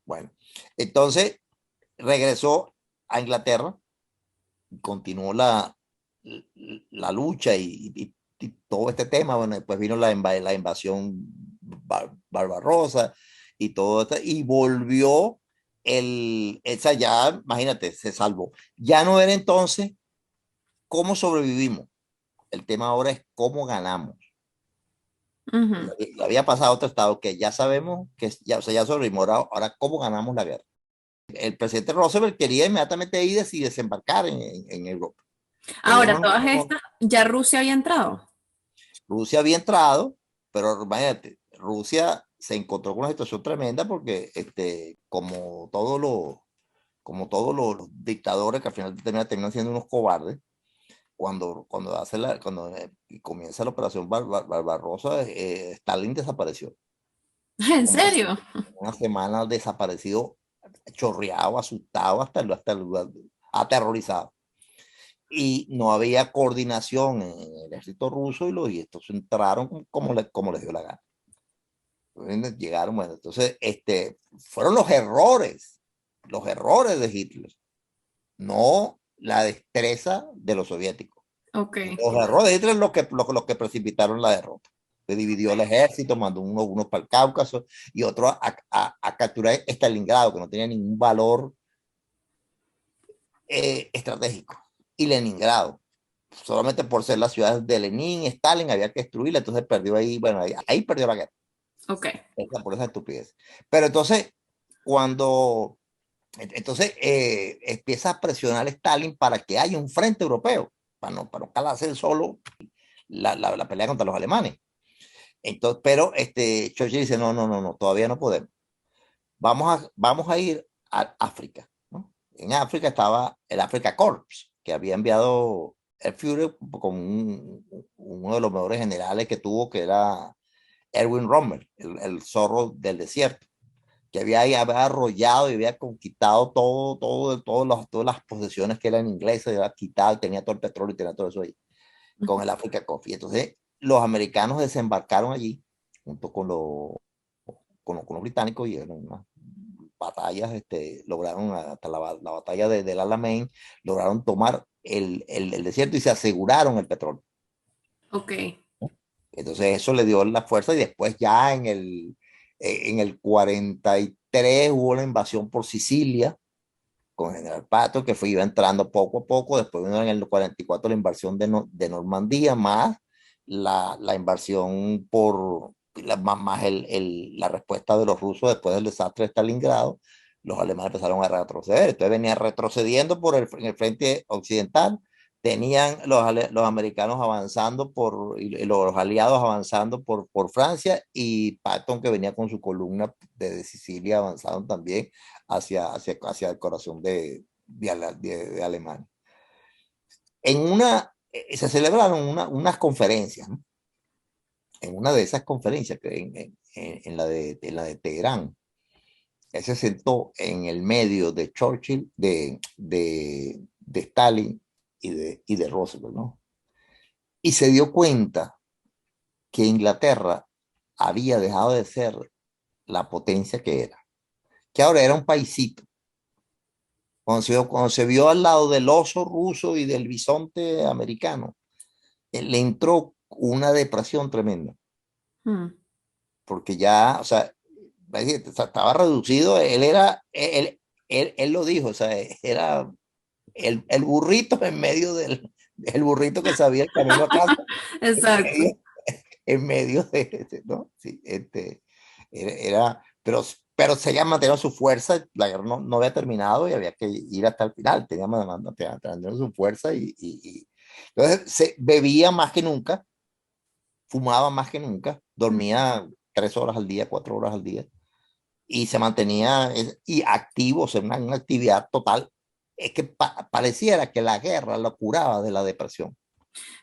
Bueno, entonces regresó a Inglaterra, continuó la lucha y todo este tema. Bueno, después vino la invasión Barbarossa y todo esto, y volvió esa ya, imagínate, se salvó. Ya no era entonces cómo sobrevivimos. El tema ahora es cómo ganamos. Ujú. Le había pasado a otro estado que ya sabemos que ya, o sea, ya sobrevivimos. Ahora, ¿cómo ganamos la guerra? El presidente Roosevelt quería inmediatamente ir y desembarcar en Europa. Pero dijo, Ahora, no, no, todas no, estas, ¿ya Rusia había entrado? Rusia había entrado, pero imagínate, Rusia se encontró con una situación tremenda porque como todos los dictadores que al final terminan siendo unos cobardes, cuando comienza la operación Barbarossa, Stalin desapareció. ¿En Como serio? una semana desaparecido, chorreado, asustado, aterrorizado. Y no había coordinación en el ejército ruso y estos entraron como les dio la gana. Llegaron, bueno, entonces, fueron los errores de Hitler, no la destreza de los soviéticos. Ok. Los errores de Hitler es lo que precipitaron la derrota. Se dividió el ejército, mandó unos para el Cáucaso y otros a capturar Stalingrado, que no tenía ningún valor estratégico. Y Leningrado, solamente por ser la ciudad de Lenin, Stalin, había que destruirla, entonces perdió ahí, bueno, ahí perdió la guerra. Ok. Por esa estupidez. Pero entonces, cuando empieza a presionar a Stalin para que haya un frente europeo, para no hacer solo la pelea contra los alemanes. Entonces, pero Churchill dice, no, no, no, no, todavía no podemos. Vamos a ir a África, ¿no? En África estaba el Africa Corps, que había enviado el Führer con uno de los mejores generales que tuvo, que era Erwin Rommel, el zorro del desierto, que había arrollado y había conquistado todas las posesiones que eran inglesas, había quitado, tenía todo el petróleo y tenía todo eso ahí, con el Africa Coffee. Entonces, los americanos desembarcaron allí, junto con los británicos, y en unas batallas, lograron, hasta la batalla del Alamein, lograron tomar el desierto y se aseguraron el petróleo. Ok. Entonces eso le dio la fuerza y después ya en el 43 hubo la invasión por Sicilia con General Pato, que iba entrando poco a poco. Después vino en el 44 la invasión de Normandía, más la invasión más la respuesta de los rusos después del desastre de Stalingrado. Los alemanes empezaron a retroceder. Entonces venían retrocediendo en el frente occidental. Tenían los americanos avanzando y los aliados avanzando por Francia, y Patton, que venía con su columna de Sicilia, avanzaron también hacia el corazón de Alemania. Se celebraron unas conferencias, ¿no? En una de esas conferencias, en la de Teherán, él se sentó en el medio de Churchill, de Stalin y de Roosevelt, ¿no? Y se dio cuenta que Inglaterra había dejado de ser la potencia que era, que ahora era un paisito. Cuando se vio al lado del oso ruso y del bisonte americano, le entró una depresión tremenda, Mm. porque ya, o sea, estaba reducido. Él lo dijo, o sea, era el burrito en medio el burrito que sabía el camino a casa, en Exacto. medio, en medio ¿no? Sí, pero se había mantenido su fuerza. La guerra no había terminado y había que ir hasta el final. Teníamos manteniendo su fuerza entonces bebía más que nunca, fumaba más que nunca, dormía 3 horas al día, 4 horas al día, y se mantenía y activo, o sea, una actividad total. Es que pareciera que la guerra lo curaba de la depresión.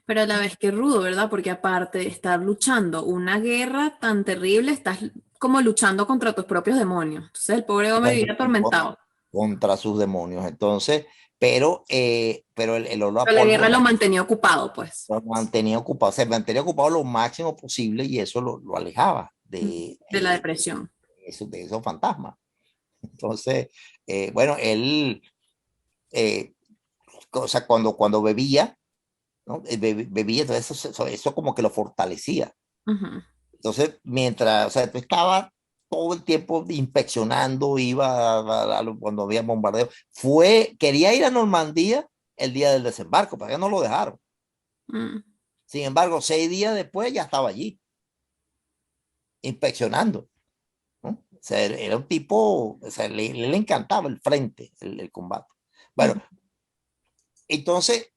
Pero a la vez que rudo, ¿verdad? Porque aparte de estar luchando una guerra tan terrible, estás como luchando contra tus propios demonios. Entonces el pobre hombre vivía atormentado. Contra sus demonios. Entonces, pero el olor a Pero la pólvora guerra lo mantenía ocupado, pues, lo mantenía ocupado, se mantenía ocupado lo máximo posible, y eso lo alejaba de la depresión. de esos fantasmas. Entonces, bueno, él, eh, o sea, cuando bebía, ¿no? Bebía, entonces eso como que lo fortalecía. Ujú. Entonces, mientras, o sea, tú estaba todo el tiempo inspeccionando, iba cuando había bombardeo. Quería ir a Normandía el día del desembarco, para que no lo dejaron. Mm. Sin embargo, 6 días después ya estaba allí. inspeccionando, ¿no? O sea, era un tipo, o sea, le encantaba el frente, el combate. Bueno, entonces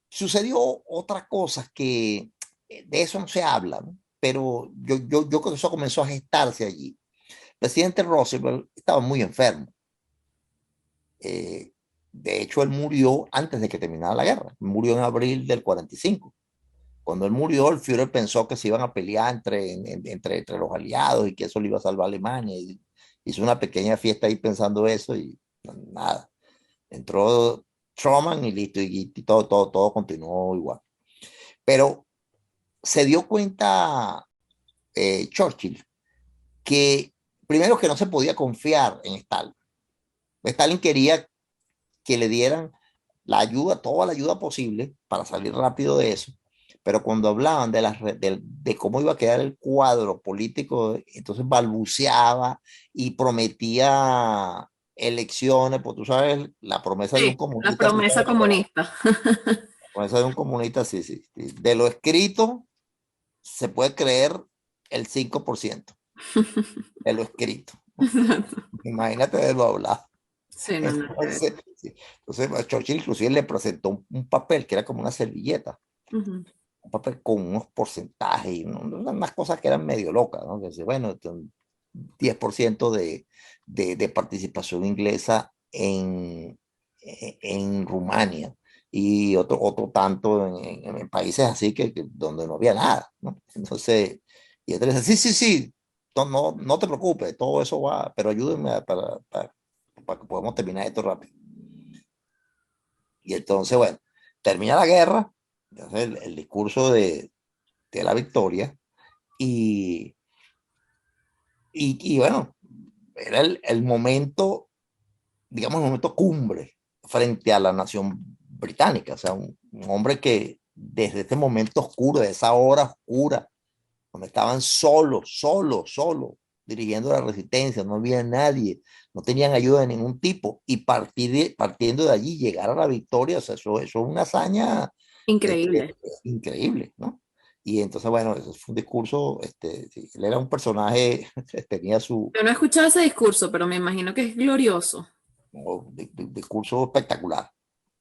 sucedió otra cosa que de eso no se habla, ¿no? Pero yo creo que eso comenzó a gestarse allí. El presidente Roosevelt estaba muy enfermo. Eh, de hecho, él murió antes de que terminara la guerra. Murió en abril del 45. Cuando él murió, el Führer pensó que se iban a pelear entre los aliados y que eso le iba a salvar a Alemania. Y hizo una pequeña fiesta ahí pensando eso y nada. Entró Truman y listo, y todo continuó igual. Pero se dio cuenta Churchill que primero que no se podía confiar en Stalin. Stalin quería que le dieran la ayuda, toda la ayuda posible para salir rápido de eso. Pero cuando hablaban de cómo iba a quedar el cuadro político, entonces balbuceaba y prometía elecciones, pues tú sabes, la promesa de un Sí, la comunista. promesa comunista. La promesa de un comunista, sí, sí, sí. De lo escrito se puede creer el 5% de lo escrito. Imagínate de lo hablado. Sí, no, no. Entonces, sí. Entonces Churchill inclusive le presentó un papel que era como una servilleta, Ujú. un papel con unos porcentajes y unas cosas que eran medio locas, ¿no? Que dice, bueno, 10% de participación inglesa en Rumania y otro tanto en países así donde no había nada, ¿no? Entonces, y entonces, sí, sí, sí, no te preocupes, todo eso va, pero ayúdenme para que podamos terminar esto rápido. Y entonces, bueno, termina la guerra, el discurso de la victoria, y, y bueno, era el momento, digamos, el momento cumbre frente a la nación británica, o sea, un hombre que desde este momento oscuro, de esa hora oscura, donde estaban solos, dirigiendo la resistencia, no había nadie, no tenían ayuda de ningún tipo, y partiendo de allí, llegar a la victoria, o sea, eso es una hazaña este, Increíble. increíble, ¿no? Y entonces, bueno, eso fue un discurso, sí, él era un personaje, tenía su Yo no he escuchado ese discurso, pero me imagino que es glorioso. discurso espectacular,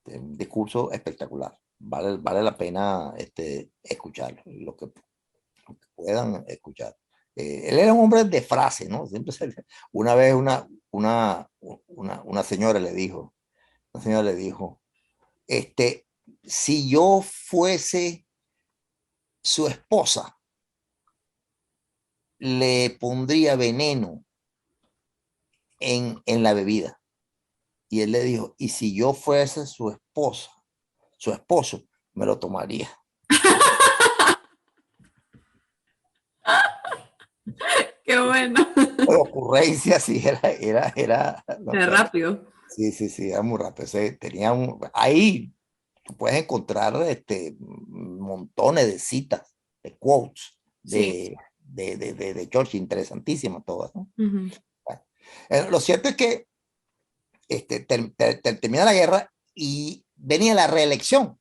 un discurso espectacular. Vale la pena escucharlo, lo que puedan escuchar. Él era un hombre de frase, ¿no? Una vez una señora le dijo, este, si yo fuese su esposa, le pondría veneno en la bebida. Y él le dijo, y si yo fuese su esposa, su esposo, me lo tomaría. Qué bueno. Por ocurrencia, sí, no Qué sé. rápido. Sí, sí, sí, era muy rápido. Ahí tú puedes encontrar montones de citas, de quotes Sí. de Churchill, interesantísimas todas, ¿no? Ujú. Bueno, lo cierto es que termina la guerra y venía la reelección.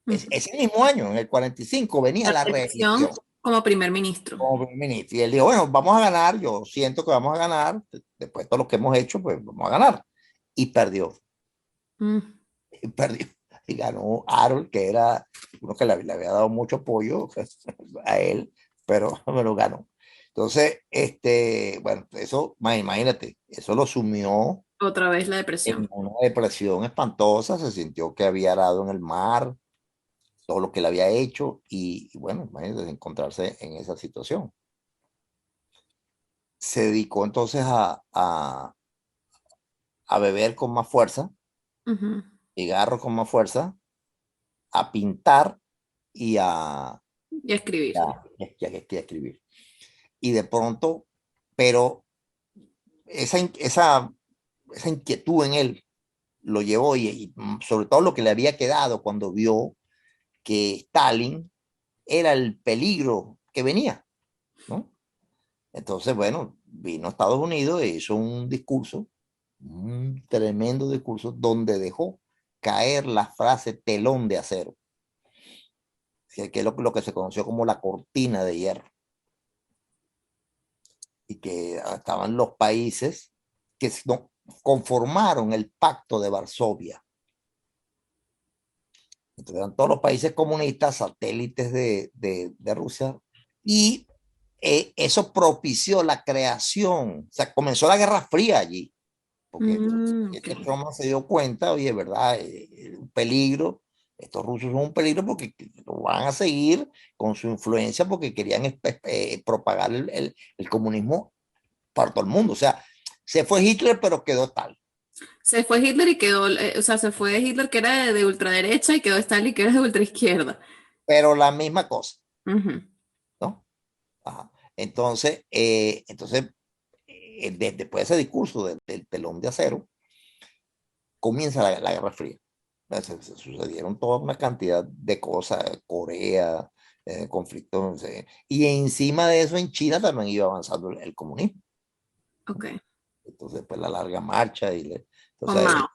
Ujú. Ese mismo año, en el 45, venía La la elección reelección como primer ministro. como primer ministro. Y él dijo, bueno, vamos a ganar, yo siento que vamos a ganar, después de todo lo que hemos hecho, pues vamos a ganar. Y perdió, Mm. y perdió. Y ganó Harold, que era uno que le había dado mucho apoyo a él, pero me lo ganó. Entonces, bueno, eso, imagínate, eso lo sumió Otra vez la en depresión. una depresión espantosa, se sintió que había arado en el mar, todo lo que le había hecho, y bueno, imagínate encontrarse en esa situación. Se dedicó entonces a beber con más fuerza, Ujú. cigarro con más fuerza, a pintar y a, Y a escribir. y a escribir. Y de pronto, pero esa inquietud en él lo llevó y sobre todo lo que le había quedado cuando vio que Stalin era el peligro que venía, ¿no? Entonces, bueno, vino a Estados Unidos e hizo un discurso, un tremendo discurso, donde dejó caer la frase telón de acero, que es lo que se conoció como la cortina de hierro. y que estaban los países que conformaron el Pacto de Varsovia. Entonces eran todos los países comunistas, satélites de Rusia, y eso propició la creación, o sea, comenzó la Guerra Fría allí, porque Ok. Truman se dio cuenta, oye, ¿verdad? Un peligro, estos rusos son un peligro porque lo van a seguir con su influencia porque querían propagar el comunismo para todo el mundo, o sea, se fue Hitler, pero quedó tal. Se fue Hitler y quedó, o sea, se fue Hitler que era de ultraderecha y quedó Stalin que era de ultraizquierda. Pero la misma cosa, Ujú. ¿no? Ajá. Entonces, después de ese discurso del telón de acero, comienza la Guerra Fría. Se sucedieron toda una cantidad de cosas, Corea, conflictos, y encima de eso en China también iba avanzando el comunismo. Ok. Entonces, pues la larga marcha, Con entonces, Mao.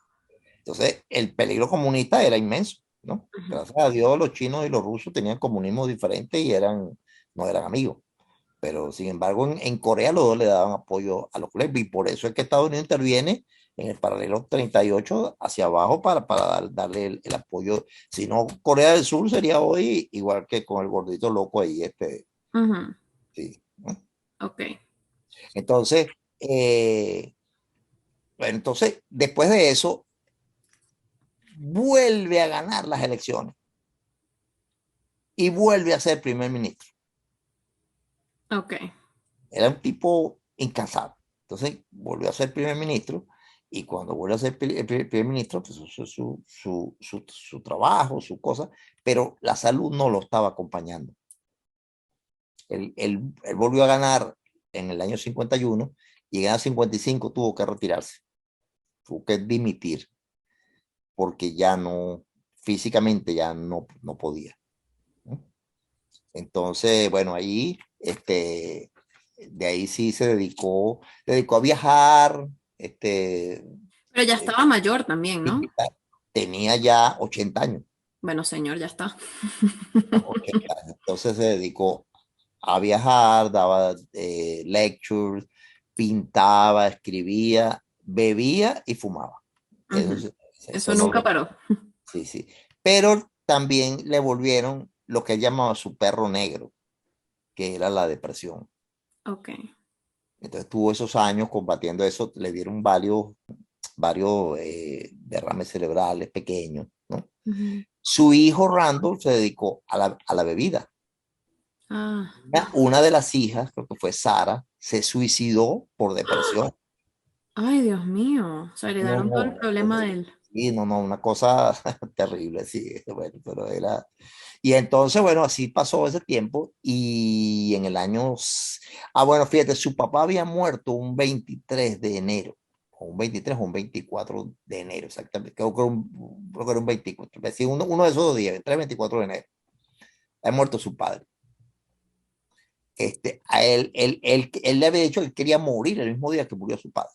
entonces el peligro comunista era inmenso, ¿no? Ujú. Gracias a Dios los chinos y los rusos tenían comunismo diferente y no eran amigos. Pero sin embargo, en Corea los dos le daban apoyo a los colegas y por eso es que Estados Unidos interviene en el paralelo 38 hacia abajo para darle el apoyo. Si no, Corea del Sur sería hoy igual que con el gordito loco ahí, Ujú. sí, ¿no? Ok. Entonces, bueno, entonces, después de eso, vuelve a ganar las elecciones y vuelve a ser primer ministro. Ok. Era un tipo incansable. Entonces volvió a ser primer ministro y cuando vuelve a ser primer ministro, pues su trabajo, su cosa, pero la salud no lo estaba acompañando. Él volvió a ganar en el año 51 y en el año 55 tuvo que retirarse, tuvo que dimitir porque ya no, físicamente ya no podía, ¿no? Entonces, bueno, ahí, de ahí sí dedicó a viajar, Pero ya eh, estaba mayor también, ¿no? tenía ya 80 años, Bueno, señor, ya está. ¿no? 80 años. Entonces se dedicó a viajar, daba lectures, pintaba, escribía, bebía y fumaba. Eso, Ujú. Eso eso no nunca lo, paró. sí, sí. Pero también le volvieron lo que él llamaba su perro negro, que era la depresión. Ok. Entonces tuvo esos años combatiendo eso, le dieron varios derrames cerebrales pequeños, ¿no? Ujú. Su hijo Randall se dedicó a la bebida. Ah. Una de las hijas, creo que fue Sara, se suicidó por depresión. Ay, Dios mío. O sea, No, heredaron todo el no, problema de él. sí, no, una cosa terrible, sí, bueno, pero era... Y entonces, bueno, así pasó ese tiempo y en el año... bueno, fíjate, su papá había muerto un 23 de enero, o un 23 o un 24 de enero, exactamente, creo que era un 24, sí, uno de esos 2 días, 23, 24 de enero, ha muerto su padre. A él le había dicho que él quería morir el mismo día que murió su padre.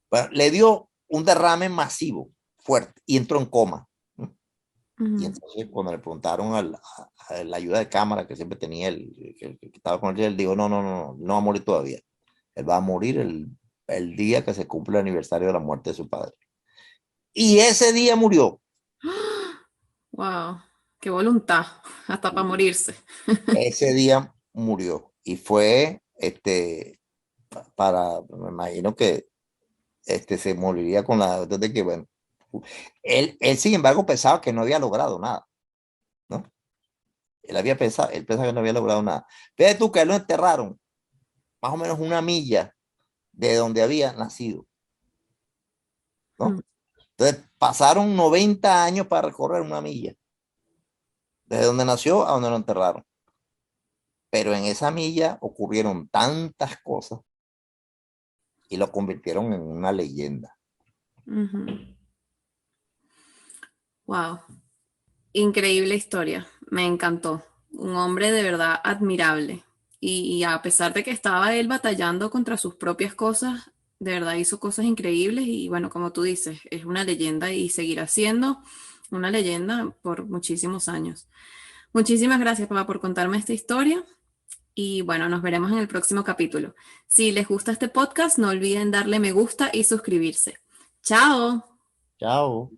Bueno, le dio un derrame masivo, fuerte, y entró en coma, ¿no? Y Ujú. entonces cuando le preguntaron a la ayuda de cámara que siempre tenía que estaba con él dijo, no, no, no, no va a morir todavía. Él va a morir el día que se cumple el aniversario de la muerte de su padre. Y ese día murió. Wow. Qué voluntad. Hasta para morirse. Ese día murió. Y fue, me imagino que se moriría con la de que, bueno, él sin embargo pensaba que no había logrado nada, ¿no? Él pensaba que no había logrado nada. Fíjate tú que lo enterraron más o menos una milla de donde había nacido, Ujú. ¿no? Entonces pasaron 90 años para recorrer una milla, desde donde nació a donde lo enterraron. Pero en esa milla ocurrieron tantas cosas y lo convirtieron en una leyenda. Ujú. Wow. Increíble historia. Me encantó. Un hombre de verdad admirable. Y a pesar de que estaba él batallando contra sus propias cosas, de verdad hizo cosas increíbles y bueno, como tú dices, es una leyenda y seguirá siendo una leyenda por muchísimos años. Muchísimas gracias, papá, por contarme esta historia. y bueno, nos veremos en el próximo capítulo. Si les gusta este podcast, no olviden darle me gusta y suscribirse. ¡Chao! Chao.